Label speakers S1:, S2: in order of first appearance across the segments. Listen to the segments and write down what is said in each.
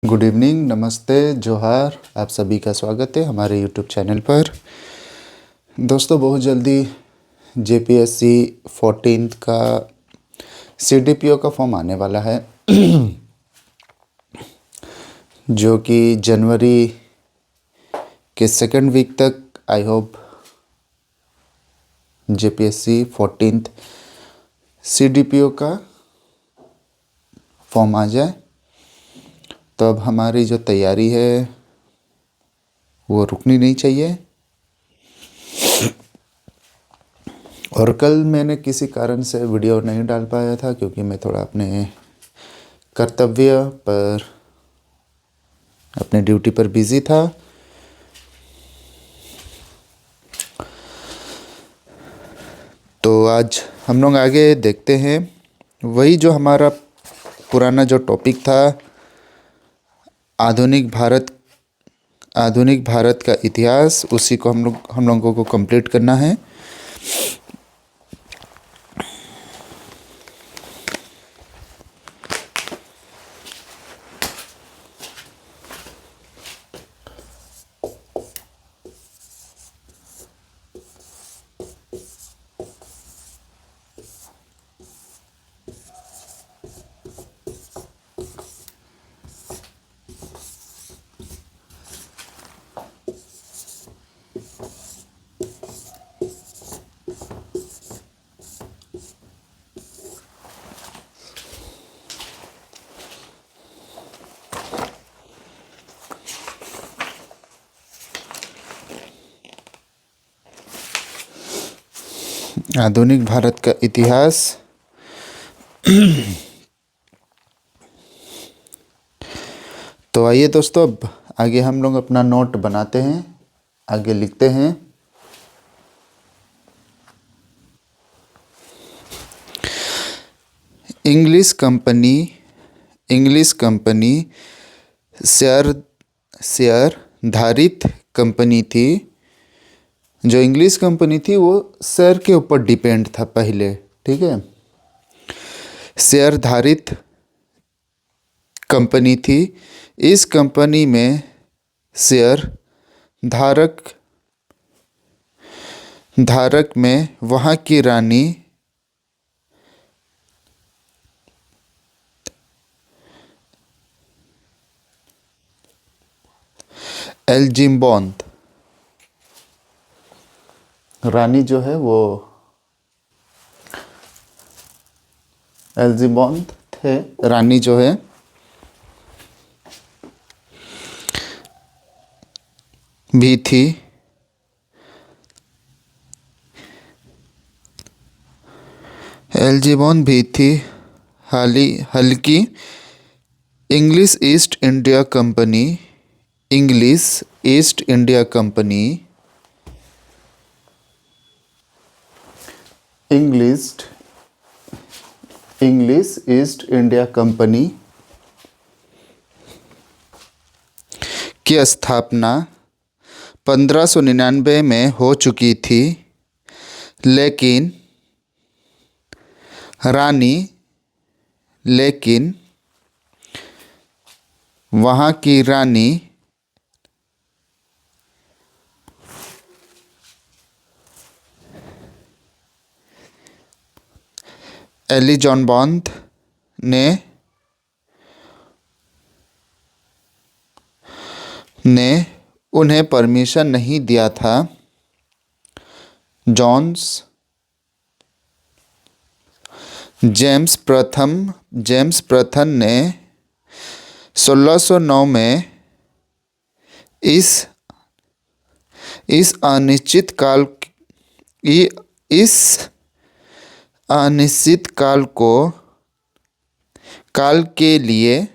S1: Good evening, नमस्ते, जोहार। आप सभी का स्वागत है हमारे यूट्यूब चैनल पर। दोस्तों, बहुत जल्दी जेपीएससी 14th का सीडीपीओ का फॉर्म आने वाला है जो कि जनवरी के सेकंड वीक तक I hope JPSC 14th CDPO का फॉर्म आ जाए। तो अब हमारी जो तैयारी है वो रुकनी नहीं चाहिए। और कल मैंने किसी कारण से वीडियो नहीं डाल पाया था क्योंकि मैं थोड़ा अपने कर्तव्य पर, अपने ड्यूटी पर बिजी था। तो आज हम लोग आगे देखते हैं वही जो हमारा पुराना जो टॉपिक था, आधुनिक भारत का इतिहास, उसी को हम लोगों को कंप्लीट करना है। आधुनिक भारत का इतिहास। तो आइए दोस्तों, अब आगे हम लोग अपना नोट बनाते हैं, आगे लिखते हैं। इंग्लिश कंपनी शेयर धारित कंपनी थी। जो इंग्लिश कंपनी थी वो शेयर के ऊपर डिपेंड था पहले, ठीक है। शेयर धारित कंपनी थी। इस कंपनी में शेयर धारक में वहाँ की रानी एल्जिबाथ, रानी जो है वो एल्जिबाथ थे, रानी जो है भी थी। एल्जिबाथ भी थी। हल्की English east India company English east India company की स्थापना 1599 में हो चुकी थी, लेकिन वहाँ की रानी एलिजाबेथ ने उन्हें परमिशन नहीं दिया था। जेम्स प्रथम ने 1609 में इस अनिश्चित काल के लिए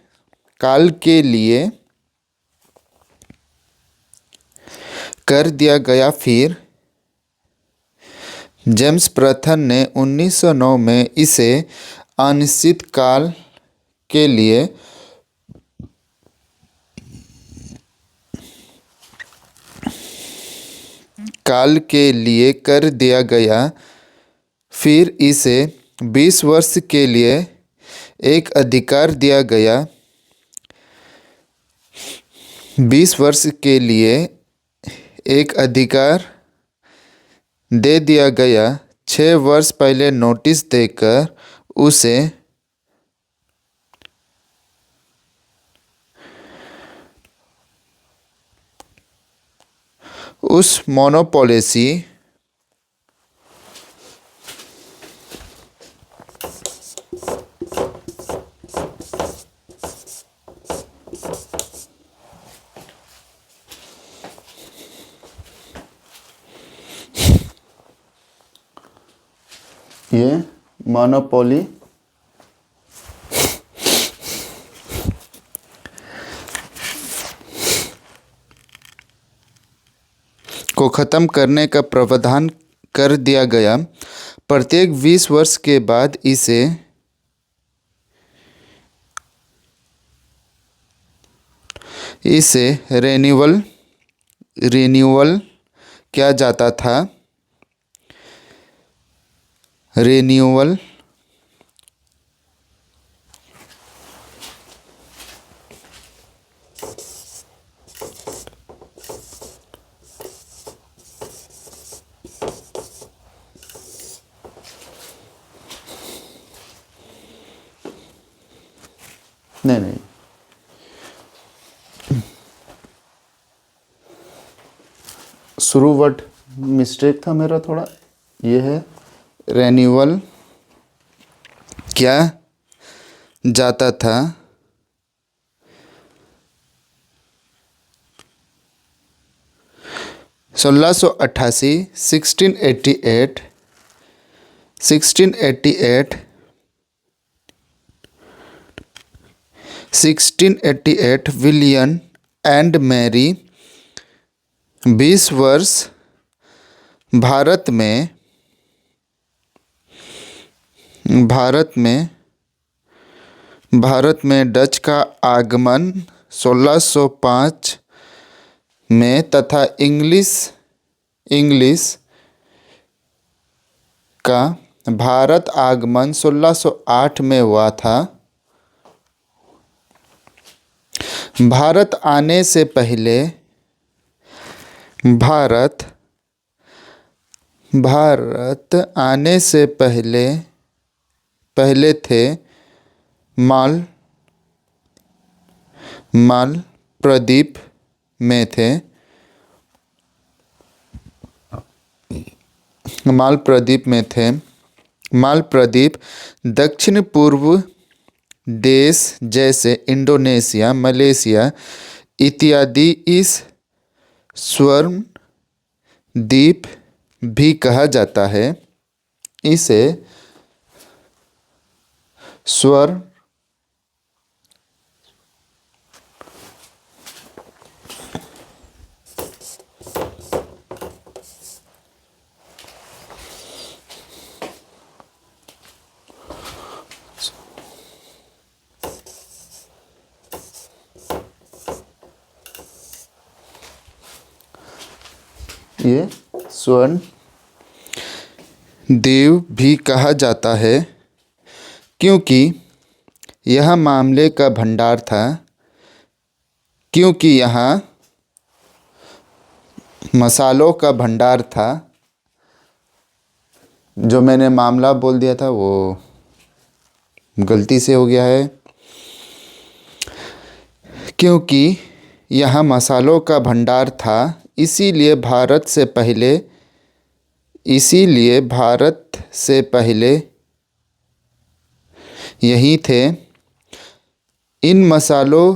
S1: कर दिया गया। फिर जेम्स प्रथम ने 1909 में इसे अनिश्चित काल के लिए कर दिया गया। फिर इसे 20 वर्ष के लिए एक अधिकार दिया गया 20 वर्ष के लिए एक अधिकार दे दिया गया। 6 वर्ष पहले नोटिस देकर उसे उस मोनोपॉलिसी ये मोनोपोली को ख़त्म करने का प्रावधान कर दिया गया। प्रत्येक 20 वर्ष के बाद इसे रिन्यूअल किया जाता था। रिन्यूअल नहीं शुरू वर्ड मिस्टेक था मेरा थोड़ा। ये है रिन्यूअल किया जाता था। सोलह सौ 1688 1688 विलियम एंड मैरी 20 वर्ष भारत में डच का आगमन 1605 में तथा इंग्लिश का भारत आगमन 1608 में हुआ था। भारत आने से पहले थे मालप्रदीप में थे। मालप्रदीप दक्षिण पूर्व देश जैसे इंडोनेशिया, मलेशिया इत्यादि इस स्वर्ण द्वीप भी कहा जाता है। इसे स्वर्ण द्वीप भी कहा जाता है क्योंकि यह मामले का भंडार था। क्योंकि यहाँ मसालों का भंडार था। जो मैंने मामला बोल दिया था वो गलती से हो गया है। क्योंकि यहाँ मसालों का भंडार था, इसीलिए भारत से पहले यही थे। इन मसालों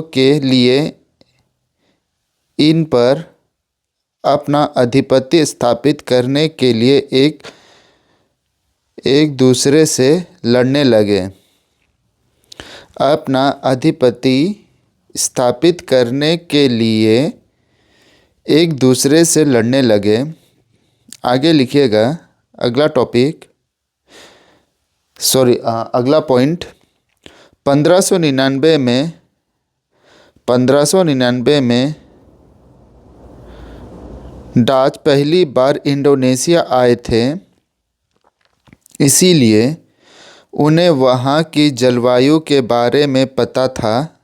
S1: के लिए इन पर अपना आधिपत्य स्थापित करने के लिए एक दूसरे से लड़ने लगे। अपना आधिपत्य स्थापित करने के लिए एक दूसरे से लड़ने लगे। आगे लिखिएगा अगला पॉइंट। 1599 में डच पहली बार इंडोनेशिया आए थे। इसीलिए उन्हें वहाँ की जलवायु के बारे में पता था।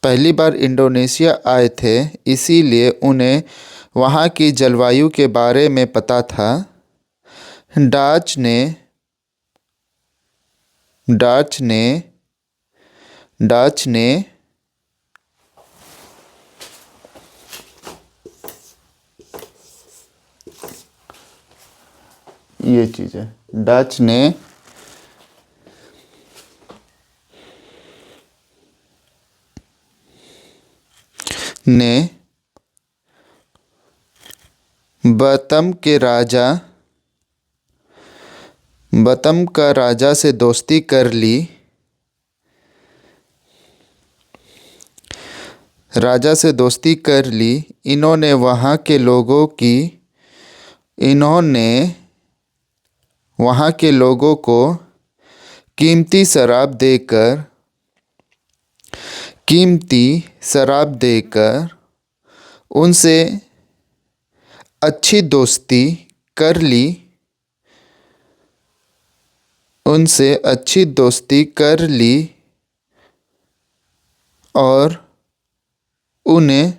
S1: पहली बार इंडोनेशिया आए थे, इसीलिए उन्हें वहाँ की जलवायु के बारे में पता था। डाच ने डाच ने डाच ने ये चीज़ है, डच ने बतम का राजा से दोस्ती कर ली। इन्होंने वहाँ के लोगों को कीमती शराब देकर उनसे अच्छी दोस्ती कर ली और उन्हें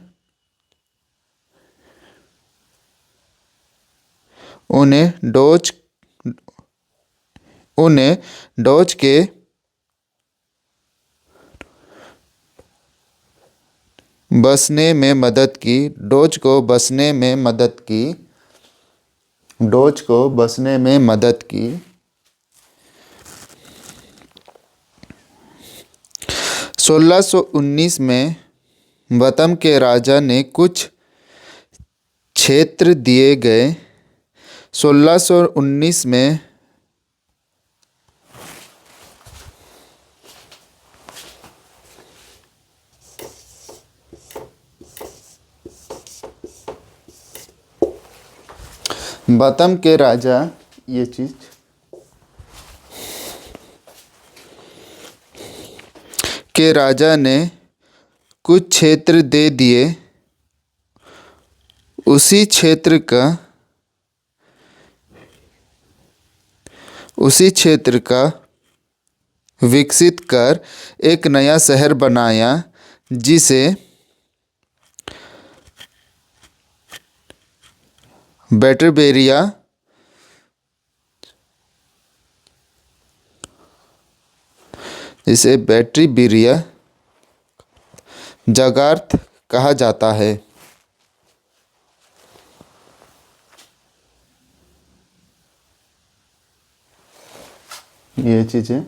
S1: डोच के बसने में मदद की। 1619 में बतम के राजा ने कुछ क्षेत्र दिए गए। 1619 में बतम के राजा ने कुछ क्षेत्र दे दिए। उसी क्षेत्र का विकसित कर एक नया शहर बनाया, जिसे बैटरबेरिया जगार्थ कहा जाता है। ये चीजें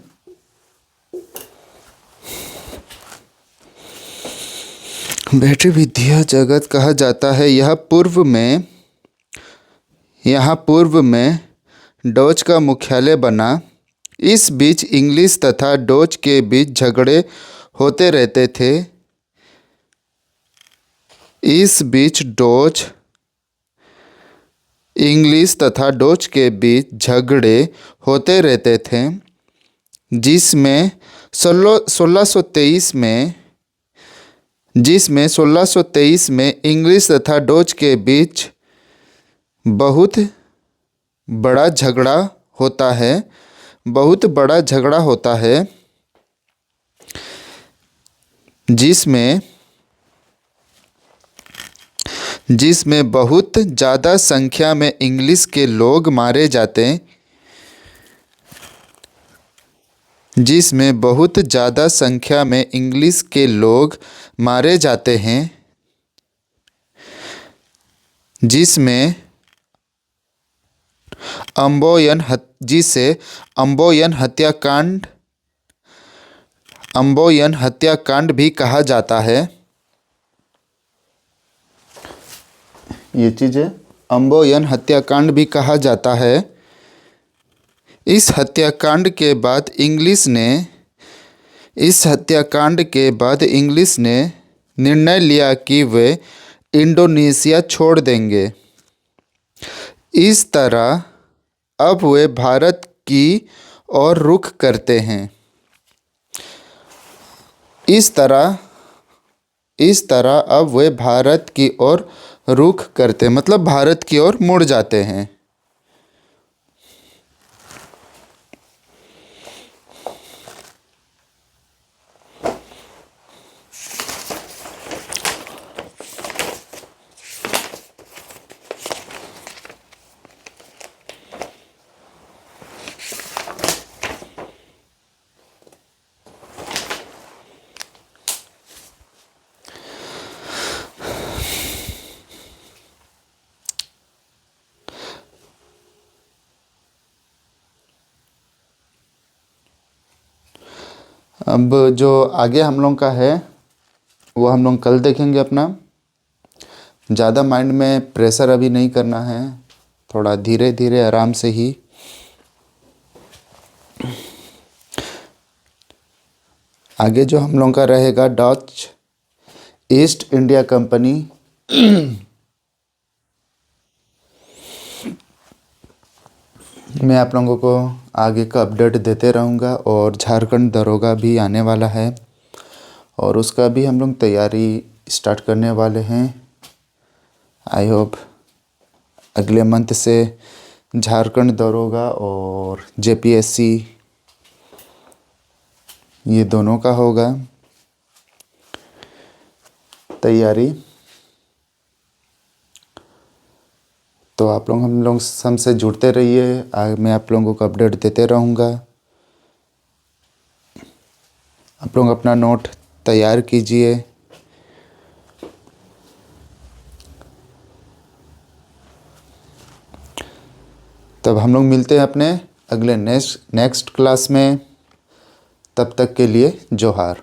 S1: बैटरी विद्या जगत कहा जाता है। यह पूर्व में डच का मुख्यालय बना। इस बीच इंग्लिश तथा डच के बीच झगड़े होते रहते थे। जिसमें 1623 में इंग्लिश तथा डच के बीच बहुत बड़ा झगड़ा होता है, जिसमें बहुत ज़्यादा संख्या में इंग्लिश के लोग मारे जाते हैं, जिसमें अम्बोयन हत्याकांड भी कहा जाता है। ये चीज़ है, अम्बोयन हत्याकांड भी कहा जाता है। इस हत्याकांड के बाद इंग्लिश ने निर्णय लिया कि वे इंडोनेशिया छोड़ देंगे। इस तरह अब वे भारत की ओर रुख करते हैं। मतलब भारत की ओर मुड़ जाते हैं। अब जो आगे हम लोग का है वो हम लोग कल देखेंगे। अपना ज़्यादा माइंड में प्रेशर अभी नहीं करना है, थोड़ा धीरे धीरे आराम से ही। आगे जो हम लोग का रहेगा डच ईस्ट इंडिया कंपनी। मैं आप लोगों को आगे का अपडेट देते रहूँगा, और झारखंड दरोगा भी आने वाला है और उसका भी हम लोग तैयारी स्टार्ट करने वाले हैं। आई होप अगले मंथ से झारखंड दरोगा और जेपीएससी ये दोनों का होगा तैयारी। तो आप लोग हम लोग हमसे जुड़ते रहिए, मैं आप लोगों को अपडेट देते रहूँगा। आप लोग अपना नोट तैयार कीजिए। तब हम लोग मिलते हैं अपने अगले नेक्स्ट क्लास में। तब तक के लिए जोहार।